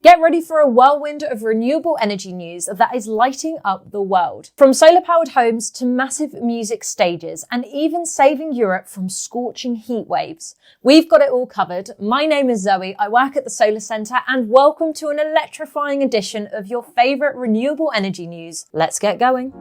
Get ready for a whirlwind of renewable energy news that is lighting up the world. From solar-powered homes to massive music stages and even saving Europe from scorching heat waves. We've got it all covered. My name is Zoe, I work at the Solar Centre, and welcome to an electrifying edition of your favourite renewable energy news. Let's get going.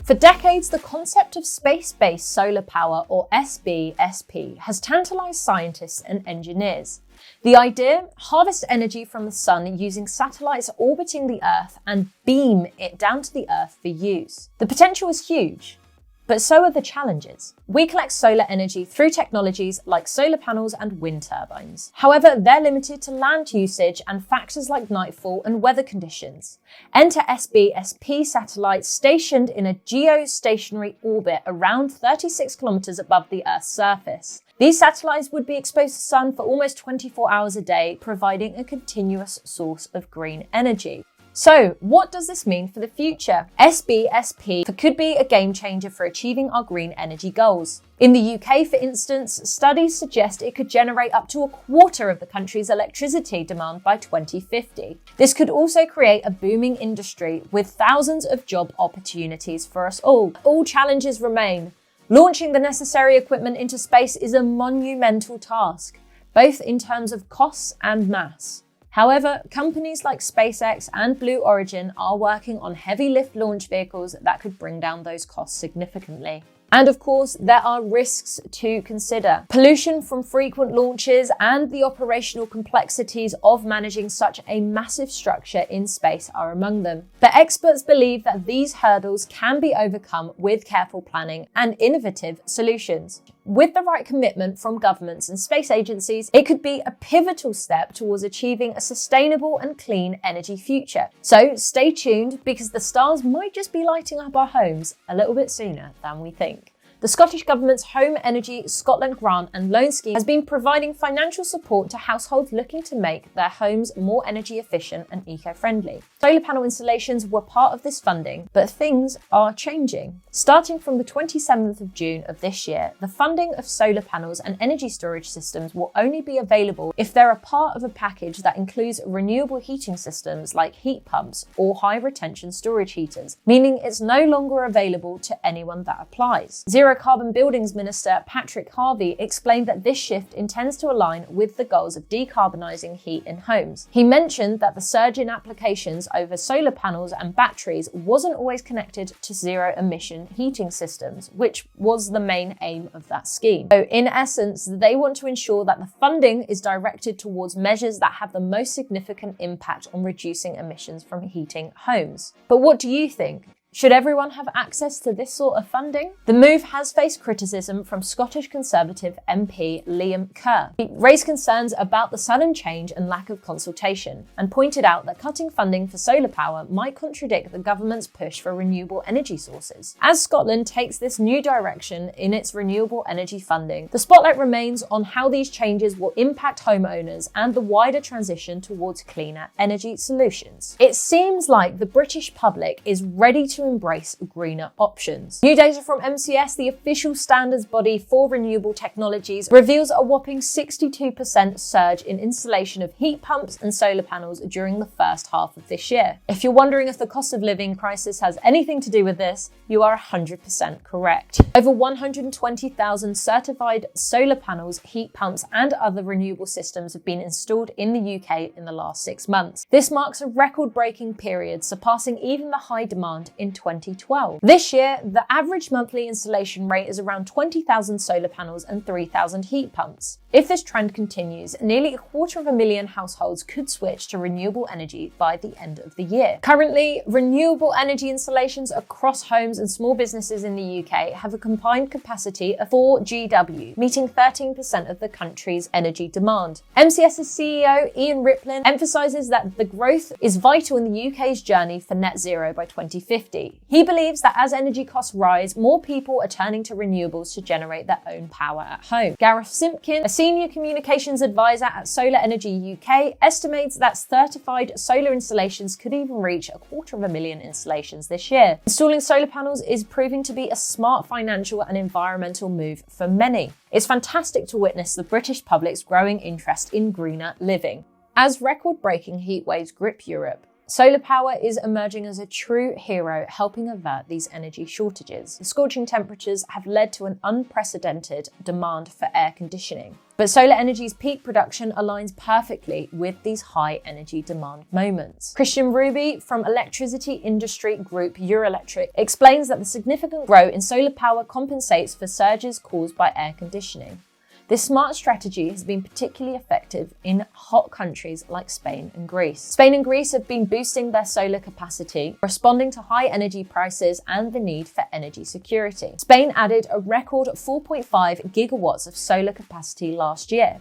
For decades, the concept of space-based solar power, or SBSP, has tantalised scientists and engineers. The idea: harvest energy from the sun using satellites orbiting the Earth and beam it down to the Earth for use. The potential is huge, but so are the challenges. We collect solar energy through technologies like solar panels and wind turbines. However, they're limited to land usage and factors like nightfall and weather conditions. Enter SBSP satellites stationed in a geostationary orbit around 36 kilometers above the Earth's surface. These satellites would be exposed to the sun for almost 24 hours a day, providing a continuous source of green energy. So, what does this mean for the future? SBSP could be a game changer for achieving our green energy goals. In the UK, for instance, studies suggest it could generate up to a quarter of the country's electricity demand by 2050. This could also create a booming industry with thousands of job opportunities for us all. All challenges remain. Launching the necessary equipment into space is a monumental task, both in terms of costs and mass. However, companies like SpaceX and Blue Origin are working on heavy lift launch vehicles that could bring down those costs significantly. And of course, there are risks to consider. Pollution from frequent launches and the operational complexities of managing such a massive structure in space are among them. But experts believe that these hurdles can be overcome with careful planning and innovative solutions. With the right commitment from governments and space agencies, it could be a pivotal step towards achieving a sustainable and clean energy future. So stay tuned, because the stars might just be lighting up our homes a little bit sooner than we think. The Scottish Government's Home Energy Scotland Grant and Loan Scheme has been providing financial support to households looking to make their homes more energy efficient and eco-friendly. Solar panel installations were part of this funding, but things are changing. Starting from the 27th of June of this year, the funding of solar panels and energy storage systems will only be available if they're a part of a package that includes renewable heating systems like heat pumps or high retention storage heaters, meaning it's no longer available to anyone that applies. Zero Carbon Buildings Minister Patrick Harvey explained that this shift intends to align with the goals of decarbonising heat in homes. He mentioned that the surge in applications over solar panels and batteries wasn't always connected to zero-emission heating systems, which was the main aim of that scheme. So in essence, they want to ensure that the funding is directed towards measures that have the most significant impact on reducing emissions from heating homes. But what do you think? Should everyone have access to this sort of funding? The move has faced criticism from Scottish Conservative MP Liam Kerr. He raised concerns about the sudden change and lack of consultation, and pointed out that cutting funding for solar power might contradict the government's push for renewable energy sources. As Scotland takes this new direction in its renewable energy funding, the spotlight remains on how these changes will impact homeowners and the wider transition towards cleaner energy solutions. It seems like the British public is ready to embrace greener options. New data from MCS, the official standards body for renewable technologies, reveals a whopping 62% surge in installation of heat pumps and solar panels during the first half of this year. If you're wondering if the cost of living crisis has anything to do with this, you are 100% correct. Over 120,000 certified solar panels, heat pumps, and other renewable systems have been installed in the UK in the last 6 months. This marks a record-breaking period, surpassing even the high demand in 2012. This year, the average monthly installation rate is around 20,000 solar panels and 3,000 heat pumps. If this trend continues, nearly 250,000 households could switch to renewable energy by the end of the year. Currently, renewable energy installations across homes and small businesses in the UK have a combined capacity of 4 GW, meeting 13% of the country's energy demand. MCS's CEO Ian Riplin emphasises that the growth is vital in the UK's journey for net zero by 2050. be. He believes that as energy costs rise, more people are turning to renewables to generate their own power at home. Gareth Simpkin, a senior communications advisor at Solar Energy UK, estimates that certified solar installations could even reach 250,000 installations this year. Installing solar panels is proving to be a smart financial and environmental move for many. It's fantastic to witness the British public's growing interest in greener living. As record-breaking heatwaves grip Europe, solar power is emerging as a true hero, helping avert these energy shortages. The scorching temperatures have led to an unprecedented demand for air conditioning. But solar energy's peak production aligns perfectly with these high energy demand moments. Christian Ruby from electricity industry group Euroelectric explains that the significant growth in solar power compensates for surges caused by air conditioning. This smart strategy has been particularly effective in hot countries like Spain and Greece. Spain and Greece have been boosting their solar capacity, responding to high energy prices and the need for energy security. Spain added a record 4.5 gigawatts of solar capacity last year.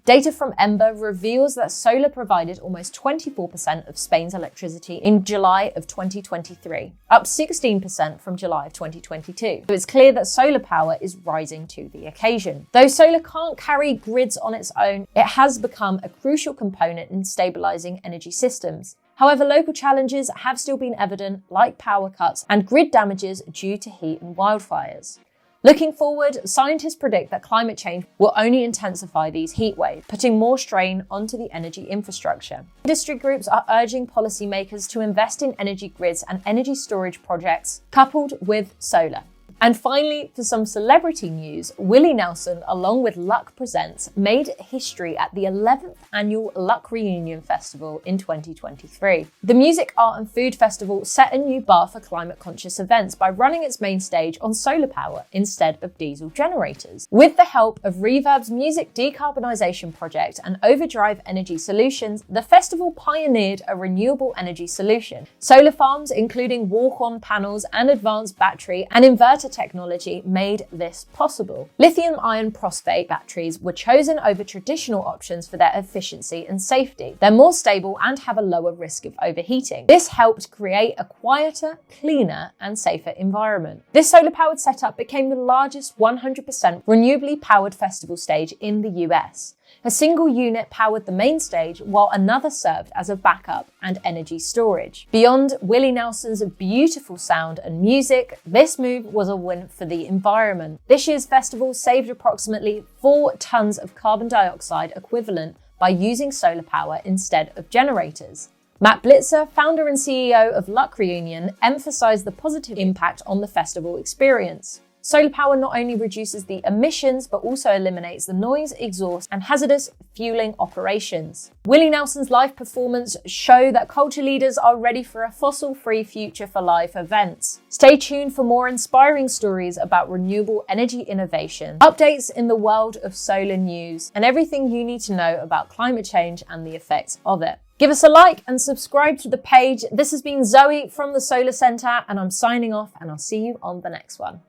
Data from Ember reveals that solar provided almost 24% of Spain's electricity in July of 2023, up 16% from July of 2022. So it's clear that solar power is rising to the occasion. Though solar can't carry grids on its own, it has become a crucial component in stabilizing energy systems. However, local challenges have still been evident, like power cuts and grid damages due to heat and wildfires. Looking forward, scientists predict that climate change will only intensify these heat waves, putting more strain onto the energy infrastructure. Industry groups are urging policymakers to invest in energy grids and energy storage projects coupled with solar. And finally, for some celebrity news, Willie Nelson, along with Luck Presents, made history at the 11th annual Luck Reunion Festival in 2023. The Music, Art and Food Festival set a new bar for climate-conscious events by running its main stage on solar power instead of diesel generators. With the help of Reverb's music decarbonisation project and Overdrive Energy Solutions, the festival pioneered a renewable energy solution. Solar farms, including walk-on panels and advanced battery and inverter technology, made this possible. Lithium-ion phosphate batteries were chosen over traditional options for their efficiency and safety. They're more stable and have a lower risk of overheating. This helped create a quieter, cleaner, and safer environment. This solar-powered setup became the largest 100% renewably powered festival stage in the US. A single unit powered the main stage, while another served as a backup and energy storage. Beyond Willie Nelson's beautiful sound and music, this move was a win for the environment. This year's festival saved approximately 4 tons of carbon dioxide equivalent by using solar power instead of generators. Matt Blitzer, founder and CEO of Luck Reunion, emphasized the positive impact on the festival experience. Solar power not only reduces the emissions, but also eliminates the noise, exhaust, and hazardous fueling operations. Willie Nelson's live performance show that culture leaders are ready for a fossil-free future for live events. Stay tuned for more inspiring stories about renewable energy innovation, updates in the world of solar news, and everything you need to know about climate change and the effects of it. Give us a like and subscribe to the page. This has been Zoe from the Solar Centre, and I'm signing off, and I'll see you on the next one.